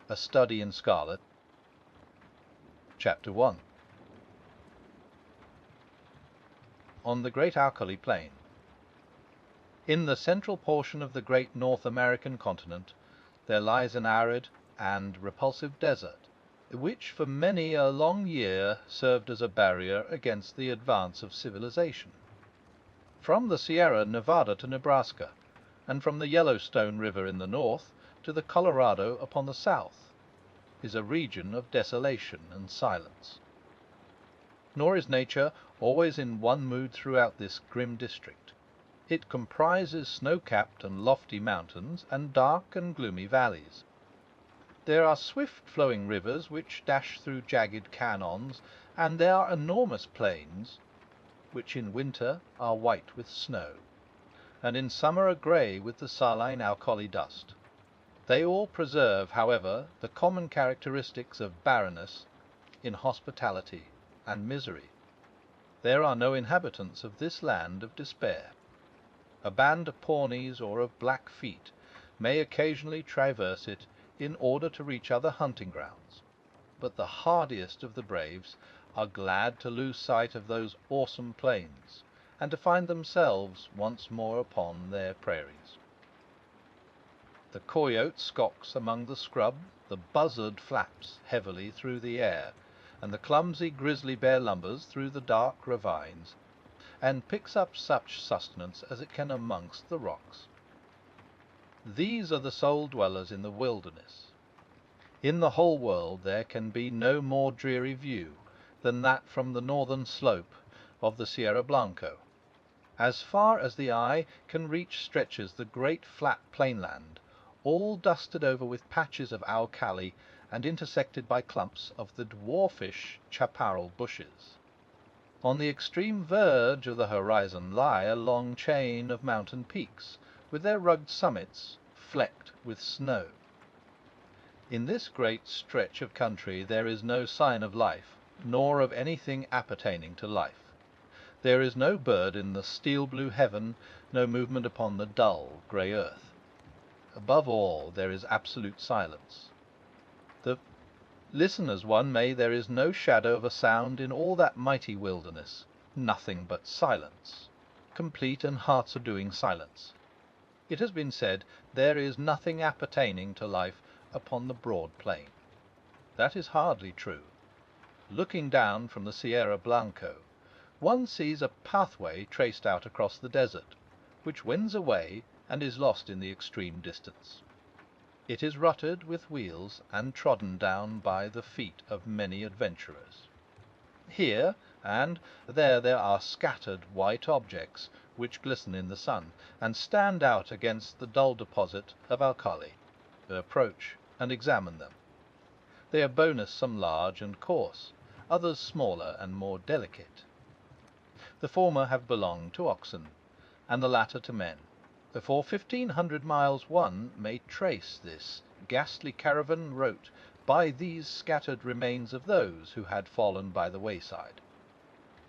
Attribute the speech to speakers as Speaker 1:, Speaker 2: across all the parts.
Speaker 1: A Study in Scarlet. Chapter 1. On the Great Alkali Plain. In the central portion of the great North American continent there lies an arid and repulsive desert, which for many a long year served as a barrier against the advance of civilization. From the Sierra Nevada to Nebraska, and from the Yellowstone River in the north to the Colorado upon the south, is a region of desolation and silence. Nor is nature always in one mood throughout this grim district. It comprises snow-capped and lofty mountains and dark and gloomy valleys. There are swift-flowing rivers which dash through jagged canons, and there are enormous plains which in winter are white with snow, and in summer are grey with the saline alkali dust. They all preserve, however, the common characteristics of barrenness, inhospitality, and misery. There are no inhabitants of this land of despair. A band of Pawnees or of Blackfeet may occasionally traverse it in order to reach other hunting grounds, but the hardiest of the braves are glad to lose sight of those awesome plains, and to find themselves once more upon their prairies. The coyote skulks among the scrub, the buzzard flaps heavily through the air, and the clumsy grizzly bear lumbers through the dark ravines, and picks up such sustenance as it can amongst the rocks. These are the sole dwellers in the wilderness. In the whole world there can be no more dreary view than that from the northern slope of the Sierra Blanco. As far as the eye can reach stretches the great flat plainland, all dusted over with patches of alkali and intersected by clumps of the dwarfish chaparral bushes. On the extreme verge of the horizon lie a long chain of mountain peaks, with their rugged summits flecked with snow. In this great stretch of country there is no sign of life, nor of anything appertaining to life. There is no bird in the steel-blue heaven, no movement upon the dull grey earth. Above all, there is absolute silence. Listen as one may, there is no shadow of a sound in all that mighty wilderness, nothing but silence, complete and heart-subduing silence. It has been said, there is nothing appertaining to life upon the broad plain. That is hardly true. Looking down from the Sierra Blanco, one sees a pathway traced out across the desert, which wends away and is lost in the extreme distance. It is rutted with wheels and trodden down by the feet of many adventurers. Here and there are scattered white objects which glisten in the sun, and stand out against the dull deposit of alkali. Approach and examine them. They are bonus some large and coarse, others smaller and more delicate. The former have belonged to oxen, and the latter to men. For 1,500 miles one may trace this ghastly caravan route by these scattered remains of those who had fallen by the wayside.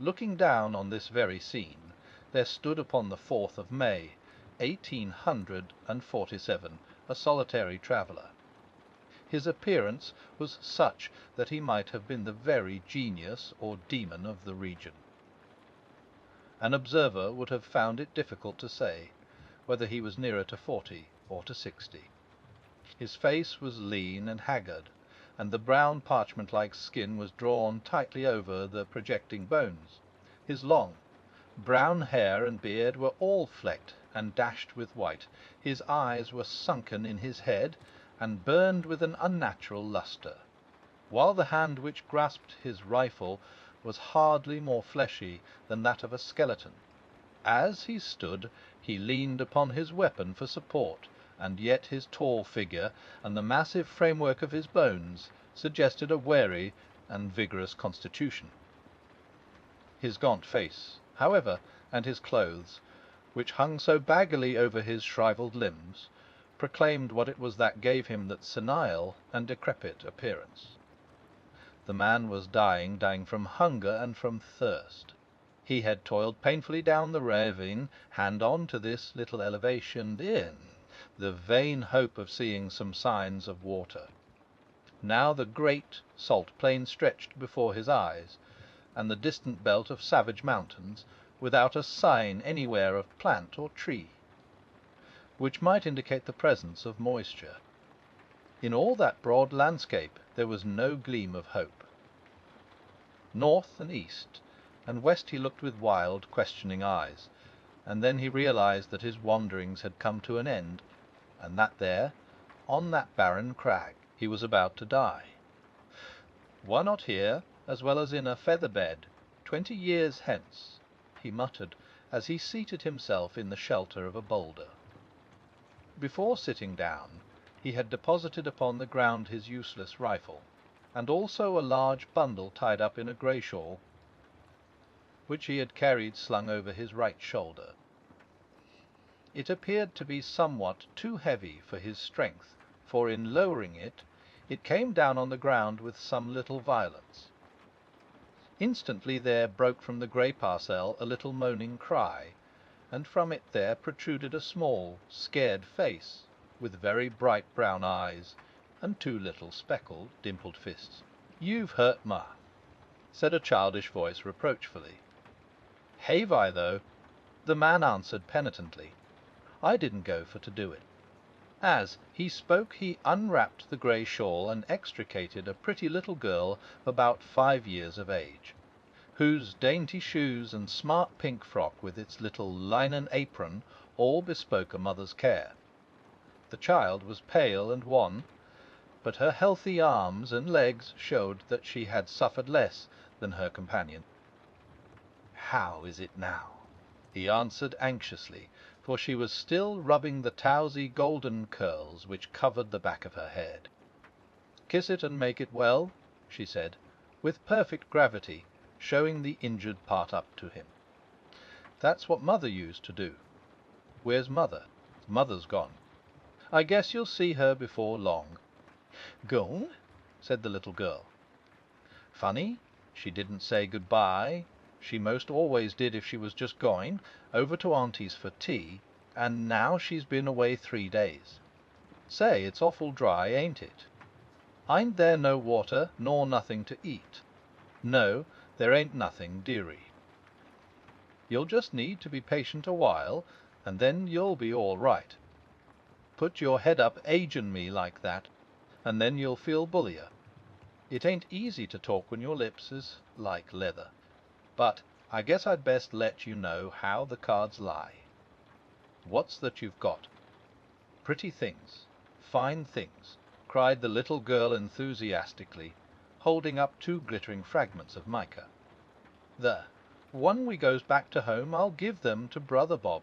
Speaker 1: Looking down on this very scene, there stood upon the 4th of May, 1847, a solitary traveller. His appearance was such that he might have been the very genius or demon of the region. An observer would have found it difficult to say whether he was nearer to 40 or to 60. His face was lean and haggard, and the brown parchment-like skin was drawn tightly over the projecting bones. His long, brown hair and beard were all flecked and dashed with white. His eyes were sunken in his head, and burned with an unnatural lustre, while the hand which grasped his rifle was hardly more fleshy than that of a skeleton. As he stood, he leaned upon his weapon for support, and yet his tall figure and the massive framework of his bones suggested a wary and vigorous constitution. His gaunt face, however, and his clothes, which hung so baggily over his shrivelled limbs, proclaimed what it was that gave him that senile and decrepit appearance. The man was dying from hunger and from thirst. He had toiled painfully down the ravine, hand on to this little elevation in the vain hope of seeing some signs of water. Now the great salt plain stretched before his eyes, and the distant belt of savage mountains, without a sign anywhere of plant or tree, which might indicate the presence of moisture. In all that broad landscape there was no gleam of hope. North and east and west he looked with wild, questioning eyes, and then he realized that his wanderings had come to an end, and that there, on that barren crag, he was about to die. "Why not here, as well as in a feather bed, 20 years hence?" he muttered, as he seated himself in the shelter of a boulder. Before sitting down, he had deposited upon the ground his useless rifle, and also a large bundle tied up in a grey shawl, which he had carried slung over his right shoulder. It appeared to be somewhat too heavy for his strength, for in lowering it, it came down on the ground with some little violence. Instantly there broke from the grey parcel a little moaning cry, and from it there protruded a small, scared face, with very bright brown eyes, and 2 little speckled, dimpled fists. "You've hurt ma," said a childish voice reproachfully. "Have I, though?" the man answered penitently. "I didn't go for to do it." As he spoke he unwrapped the grey shawl and extricated a pretty little girl of about 5 years of age, whose dainty shoes and smart pink frock with its little linen apron all bespoke a mother's care. The child was pale and wan, but her healthy arms and legs showed that she had suffered less than her companion. "How is it now?" he answered anxiously, for she was still rubbing the towsy golden curls which covered the back of her head. "Kiss it and make it well," she said, with perfect gravity, showing the injured part up to him. "That's what mother used to do. Where's mother?" "Mother's gone. I guess you'll see her before long." "Gone?" said the little girl. "Funny, she didn't say good-bye. She most always did if she was just going over to Auntie's for tea, and now she's been away 3 days. Say, it's awful dry, ain't it? Ain't there no water, nor nothing to eat?" "No, there ain't nothing, dearie." "You'll just need to be patient a while, and then you'll be all right. Put your head up agin me like that, and then you'll feel bullier. It ain't easy to talk when your lips is like leather. But I guess I'd best let you know how the cards lie. What's that you've got?" "Pretty things, fine things," cried the little girl enthusiastically, holding up 2 glittering fragments of mica. "There, when we goes back to home I'll give them to Brother Bob.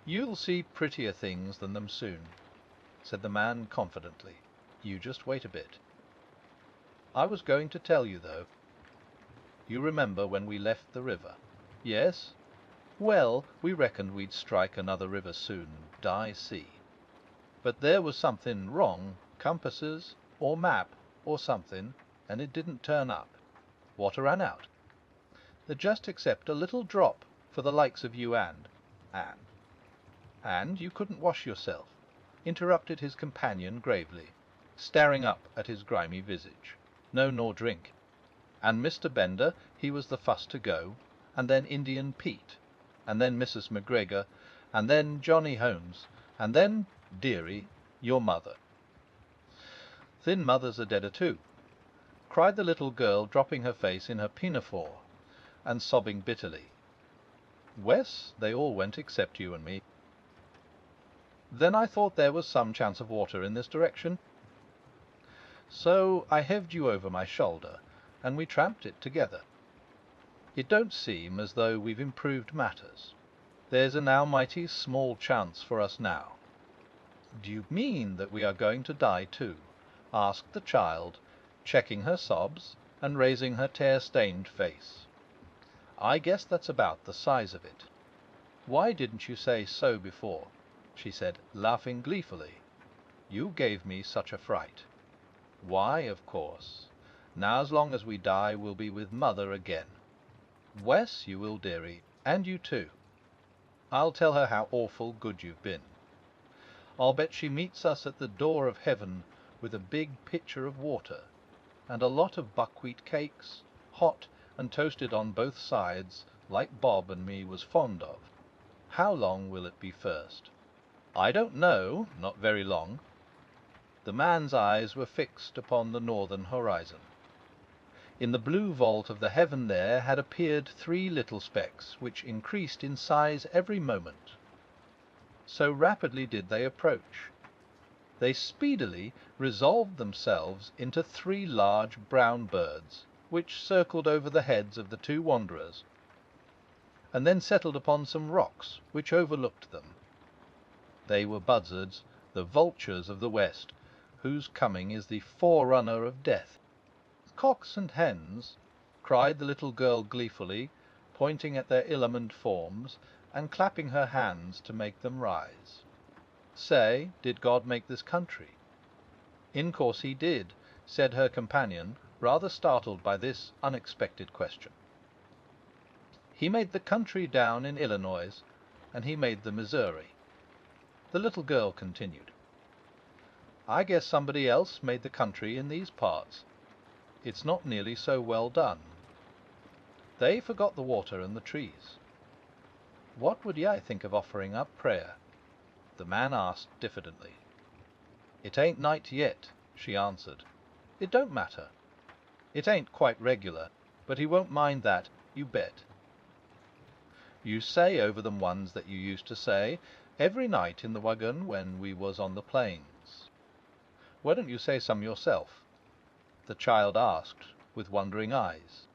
Speaker 1: You'll see prettier things than them soon," said the man confidently. "You just wait a bit. I was going to tell you, though. You remember when we left the river?" "Yes." "Well, we reckoned we'd strike another river soon, die sea. But there was something wrong, compasses or map or something, and it didn't turn up. Water ran out. Just except a little drop for the likes of you and Anne." "And you couldn't wash yourself?" interrupted his companion gravely, staring up at his grimy visage. "No, nor drink. And Mr. Bender, he was the fust to go, and then Indian Pete, and then Mrs. McGregor, and then Johnny Holmes, and then, dearie, your mother." "Thin mother's a deader too," cried the little girl, dropping her face in her pinafore and sobbing bitterly. "Wes, they all went except you and me. Then I thought there was some chance of water in this direction, so I heved you over my shoulder, and we tramped it together. It don't seem as though we've improved matters. There's a now mighty small chance for us now." "Do you mean that we are going to die too?" asked the child, checking her sobs and raising her tear-stained face. "I guess that's about the size of it. Why didn't you say so before?" she said, laughing gleefully. "You gave me such a fright. Why, of course, now as long as we die we'll be with mother again. Wes, you will, dearie, and you too. I'll tell her how awful good you've been. I'll bet she meets us at the door of heaven with a big pitcher of water, and a lot of buckwheat cakes, hot and toasted on both sides, like Bob and me was fond of. How long will it be first? I don't know, not very long. The man's eyes were fixed upon the northern horizon. In the blue vault of the heaven there had appeared 3 little specks, which increased in size every moment. So rapidly did they approach. They speedily resolved themselves into 3 large brown birds, which circled over the heads of the 2 wanderers, and then settled upon some rocks which overlooked them. They were buzzards, the vultures of the west, whose coming is the forerunner of death. "Cocks and hens!" cried the little girl gleefully, pointing at their illumined forms, and clapping her hands to make them rise. "Say, did God make this country?" "In course he did," said her companion, rather startled by this unexpected question. "He made the country down in Illinois, and he made the Missouri." The little girl continued, "I guess somebody else made the country in these parts. It's not nearly so well done. They forgot the water and the trees. What would ye think of offering up prayer?" The man asked diffidently. "It ain't night yet," she answered. "It don't matter. It ain't quite regular, but he won't mind that, you bet. You say over them ones that you used to say every night in the wagon when we was on the plains. Why don't you say some yourself?" the child asked, with wondering eyes.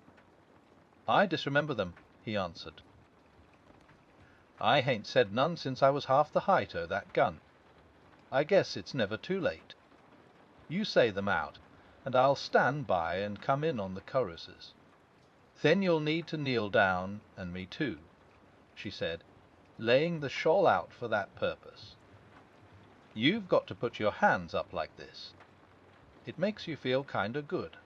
Speaker 1: "I disremember them," he answered. "I hain't said none since I was half the height o' that gun. I guess it's never too late. You say them out, and I'll stand by and come in on the choruses. Then you'll need to kneel down, and me too," she said, laying the shawl out for that purpose. "You've got to put your hands up like this. It makes you feel kind o' good."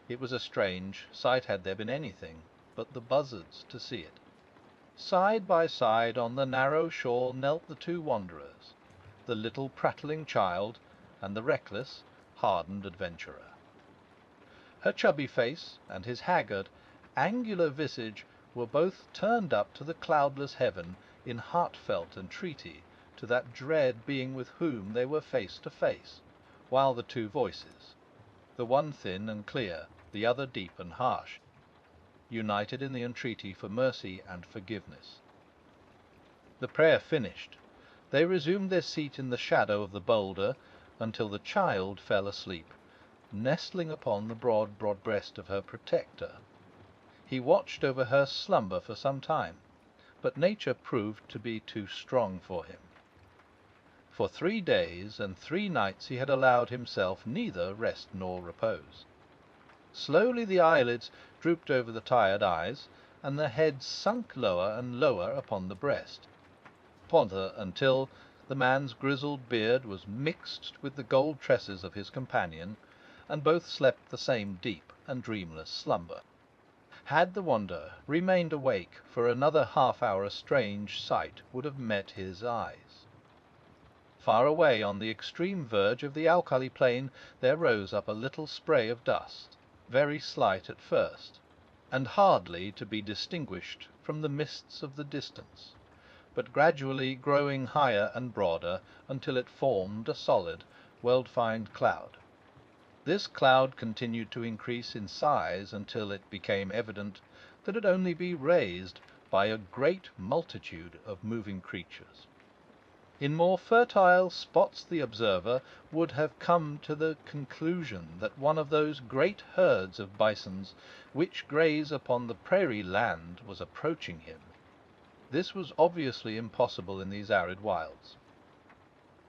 Speaker 1: It was a strange sight, had there been anything, but the buzzards to see it. Side by side on the narrow shore knelt the 2 wanderers, the little prattling child and the reckless, hardened adventurer. Her chubby face and his haggard, angular visage were both turned up to the cloudless heaven in heartfelt entreaty to that dread being with whom they were face to face, while the 2 voices, the one thin and clear, the other deep and harsh, united in the entreaty for mercy and forgiveness. The prayer finished, they resumed their seat in the shadow of the boulder until the child fell asleep, nestling upon the broad breast of her protector. He watched over her slumber for some time, but nature proved to be too strong for him. For 3 days and 3 nights he had allowed himself neither rest nor repose. Slowly the eyelids drooped over the tired eyes, and the head sunk lower and lower upon the breast, until the man's grizzled beard was mixed with the gold tresses of his companion, and both slept the same deep and dreamless slumber. Had the wanderer remained awake for another half-hour, a strange sight would have met his eyes. Far away on the extreme verge of the alkali plain there rose up a little spray of dust, very slight at first, and hardly to be distinguished from the mists of the distance, but gradually growing higher and broader until it formed a solid, well-defined cloud. This cloud continued to increase in size until it became evident that it only be raised by a great multitude of moving creatures. In more fertile spots the observer would have come to the conclusion that one of those great herds of bisons which graze upon the prairie land was approaching him. This was obviously impossible in these arid wilds.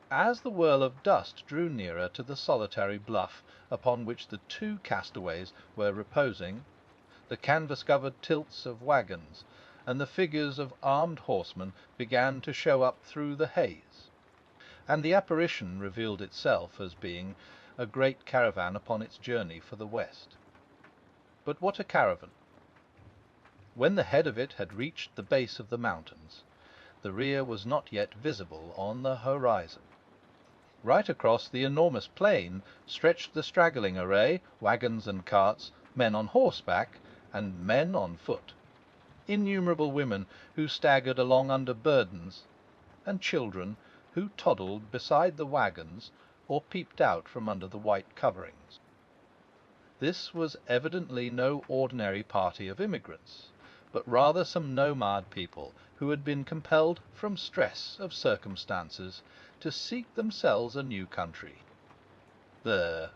Speaker 1: As the whirl of dust drew nearer to the solitary bluff upon which the 2 castaways were reposing, the canvas-covered tilts of wagons and the figures of armed horsemen began to show up through the haze, and the apparition revealed itself as being a great caravan upon its journey for the west. But what a caravan! When the head of it had reached the base of the mountains, the rear was not yet visible on the horizon. Right across the enormous plain stretched the straggling array, wagons and carts, men on horseback and men on foot, innumerable women who staggered along under burdens, and children who toddled beside the wagons or peeped out from under the white coverings. This was evidently no ordinary party of immigrants, but rather some nomad people who had been compelled, from stress of circumstances, to seek themselves a new country. There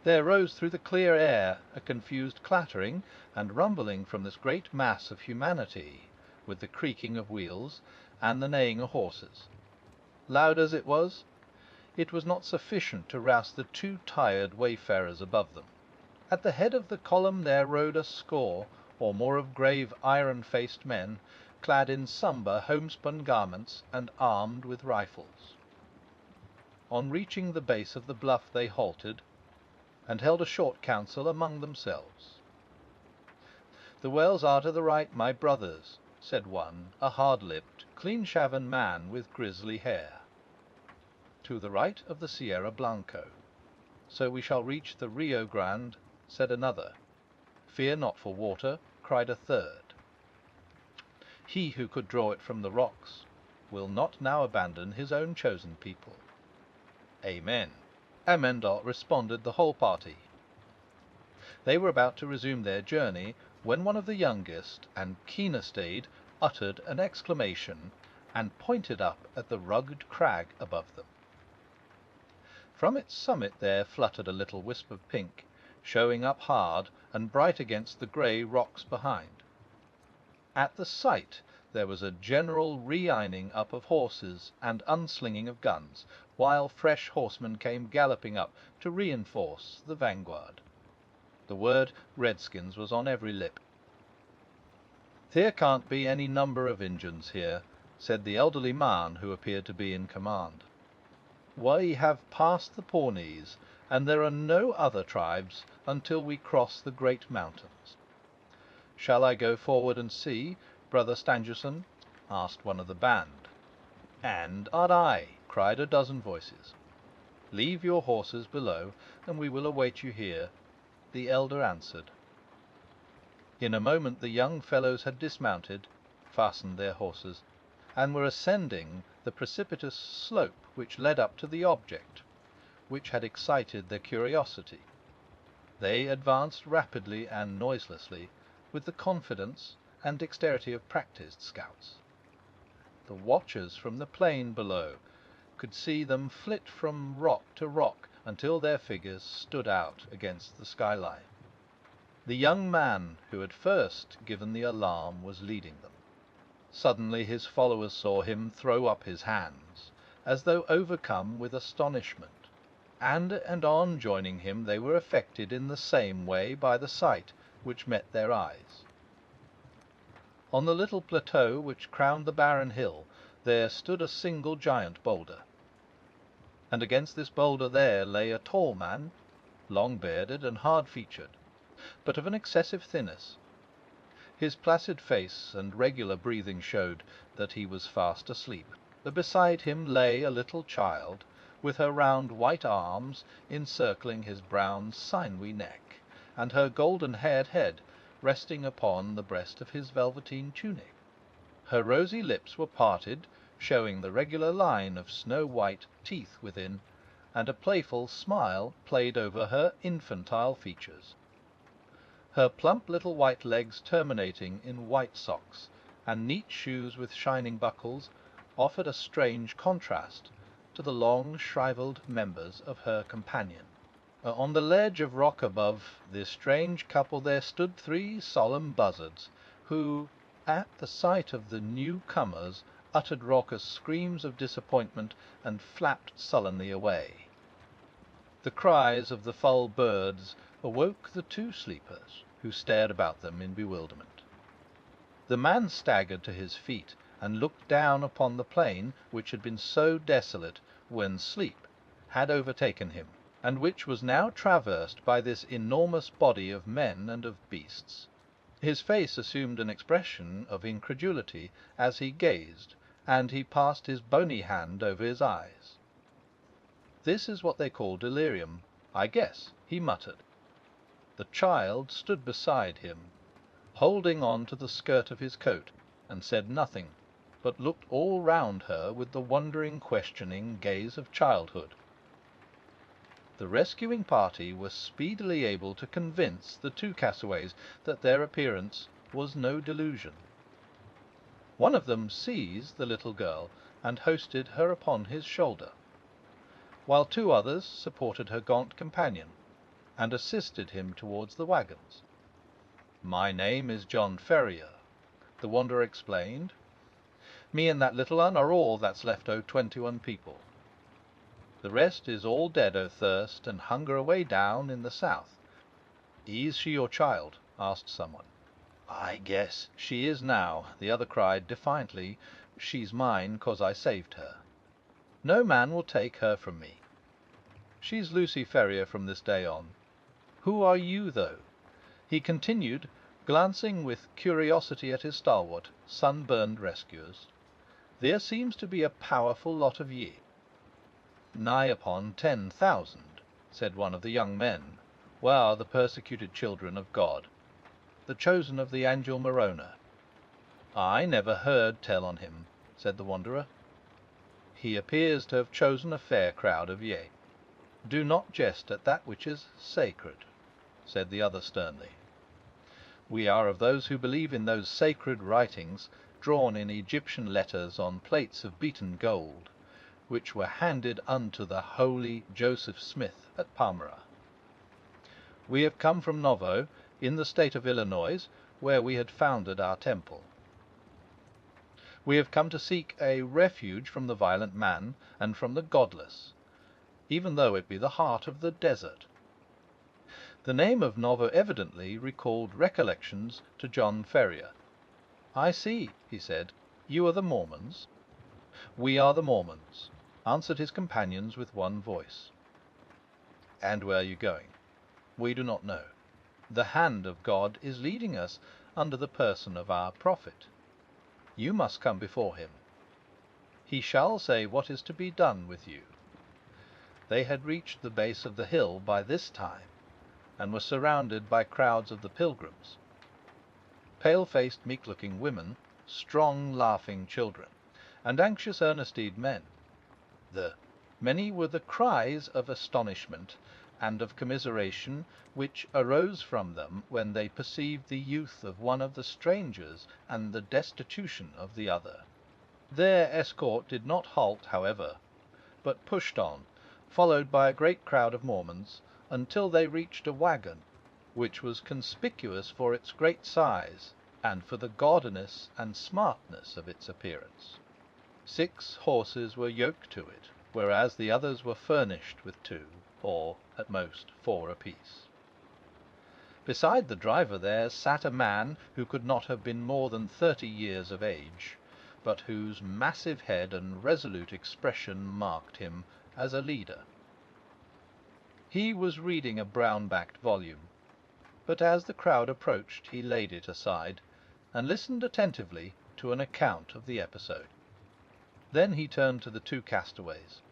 Speaker 1: rose through the clear air a confused clattering and rumbling from this great mass of humanity, with the creaking of wheels and the neighing of horses. Loud as it was not sufficient to rouse the too tired wayfarers above them. At the head of the column there rode a score or more of grave, iron-faced men, clad in sombre homespun garments and armed with rifles. On reaching the base of the bluff they halted, and held a short council among themselves. "The wells are to the right, my brothers," said one, a hard-lipped, clean-shaven man with grizzly hair. "To the right of the Sierra Blanco. So we shall reach the Rio Grande," said another. "Fear not for water," cried a third. "He who could draw it from the rocks will not now abandon his own chosen people." "Amen." Amendot responded the whole party. They were about to resume their journey when one of the youngest and keenest-eyed uttered an exclamation and pointed up at the rugged crag above them. From its summit there fluttered a little wisp of pink, showing up hard and bright against the grey rocks behind. At the sight there was a general reining up of horses and unslinging of guns, while fresh horsemen came galloping up to reinforce the vanguard. The word "Redskins" was on every lip. "There can't be any number of Injuns here," said the elderly man who appeared to be in command. "We have passed the Pawnees, and there are no other tribes until we cross the great mountains." "Shall I go forward and see, Brother Stangerson?" asked one of the band. "And I," cried a dozen voices. "Leave your horses below, and we will await you here," the elder answered. In a moment the young fellows had dismounted, fastened their horses, and were ascending the precipitous slope which led up to the object which had excited their curiosity. They advanced rapidly and noiselessly, with the confidence and dexterity of practised scouts. The watchers from the plain below could see them flit from rock to rock until their figures stood out against the skyline. The young man who had first given the alarm was leading them. Suddenly his followers saw him throw up his hands, as though overcome with astonishment, and on joining him they were affected in the same way by the sight which met their eyes. On the little plateau which crowned the barren hill there stood a single giant boulder, and against this boulder there lay a tall man, long-bearded and hard-featured, but of an excessive thinness. His placid face and regular breathing showed that he was fast asleep. Beside him lay a little child, with her round white arms encircling his brown sinewy neck, and her golden-haired head resting upon the breast of his velveteen tunic. Her rosy lips were parted, showing the regular line of snow-white teeth within, and a playful smile played over her infantile features. Her plump little white legs, terminating in white socks and neat shoes with shining buckles, offered a strange contrast to the long shrivelled members of her companion. On the ledge of rock above this strange couple there stood three solemn buzzards, who, at the sight of the new-comers, uttered raucous screams of disappointment and flapped sullenly away. The cries of the foul birds awoke the two sleepers, who stared about them in bewilderment. The man staggered to his feet and looked down upon the plain which had been so desolate when sleep had overtaken him, and which was now traversed by this enormous body of men and of beasts. His face assumed an expression of incredulity as he gazed, and he passed his bony hand over his eyes. This is what they call delirium, I guess, he muttered. The child stood beside him, holding on to the skirt of his coat, and said nothing, but looked all round her with the wondering, questioning gaze of childhood. The rescuing party were speedily able to convince the two castaways that their appearance was no delusion. One of them seized the little girl and hoisted her upon his shoulder, while two others supported her gaunt companion and assisted him towards the wagons. "My name is John Ferrier," the wanderer explained. "Me and that little un are all that's left o' 21 people. The rest is all dead o' thirst and hunger away down in the south." "Is she your child?" asked someone. "I guess she is now," the other cried defiantly. "She's mine 'cause I saved her. No man will take her from me. She's Lucy Ferrier from this day on. Who are you, though?" he continued, glancing with curiosity at his stalwart, sunburned rescuers. "There seems to be a powerful lot of ye." "Nigh upon 10,000, said one of the young men. "We are the persecuted children of God, the chosen of the angel Morona." "I never heard tell on him," said the wanderer. "He appears to have chosen a fair crowd of ye." "Do not jest at that which is sacred," said the other sternly. "We are of those who believe in those sacred writings drawn in Egyptian letters on plates of beaten gold, which were handed unto the holy Joseph Smith at Palmyra. We have come from Novo, in the state of Illinois, where we had founded our temple. We have come to seek a refuge from the violent man and from the godless, even though it be the heart of the desert." The name of Novo evidently recalled recollections to John Ferrier. "I see," he said. "You are the Mormons?" "We are the Mormons," answered his companions with one voice. "And where are you going?" "We do not know. The hand of God is leading us under the person of our prophet. You must come before him. He shall say what is to be done with you." They had reached the base of the hill by this time, and were surrounded by crowds of the pilgrims: pale-faced, meek-looking women, strong, laughing children, and anxious, earnest-eyed men. Many were the cries of astonishment and of commiseration which arose from them when they perceived the youth of one of the strangers and the destitution of the other. Their escort did not halt, however, but pushed on, followed by a great crowd of Mormons, until they reached a wagon, which was conspicuous for its great size and for the gaudiness and smartness of its appearance. 6 horses were yoked to it, whereas the others were furnished with 2, or at most 4 apiece. Beside the driver there sat a man who could not have been more than 30 years of age, but whose massive head and resolute expression marked him as a leader. He was reading a brown-backed volume, but as the crowd approached he laid it aside, and listened attentively to an account of the episode. Then he turned to the 2 castaways.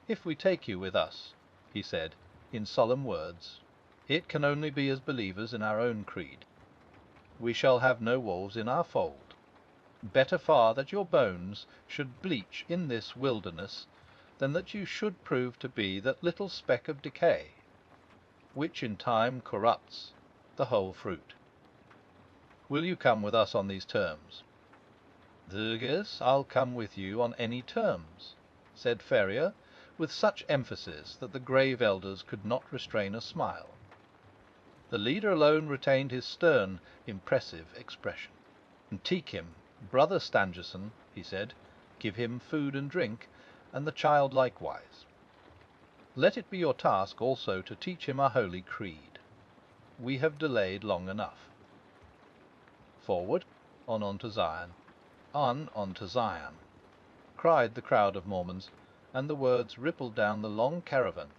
Speaker 1: "If we take you with us," he said, in solemn words, "it can only be as believers in our own creed. We shall have no wolves in our fold. Better far that your bones should bleach in this wilderness than that you should prove to be that little speck of decay, which in time corrupts the whole fruit. Will you come with us on these terms?" "Yes, I'll come with you on any terms," said Ferrier, with such emphasis that the grave elders could not restrain a smile. The leader alone retained his stern, impressive expression. "Take him, Brother Stangerson," he said. "Give him food and drink, and the child likewise. Let it be your task also to teach him our holy creed. We have delayed long enough. Forward, on to Zion, on to Zion," cried the crowd of Mormons, and the words rippled down the long caravan,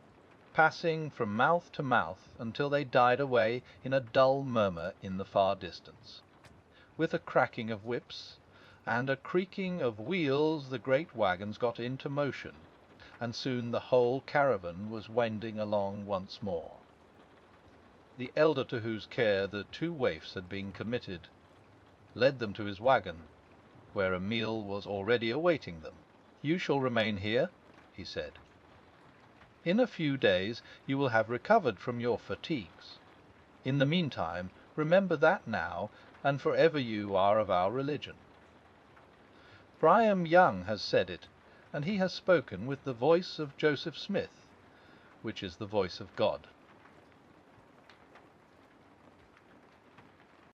Speaker 1: passing from mouth to mouth until they died away in a dull murmur in the far distance. With a cracking of whips and a creaking of wheels the great wagons got into motion, and soon the whole caravan was wending along once more. The elder to whose care the two waifs had been committed led them to his wagon, where a meal was already awaiting them. "You shall remain here," he said. "In a few days you will have recovered from your fatigues. In the meantime, remember that now and forever you are of our religion. Brigham Young has said it, and he has spoken with the voice of Joseph Smith, which is the voice of God."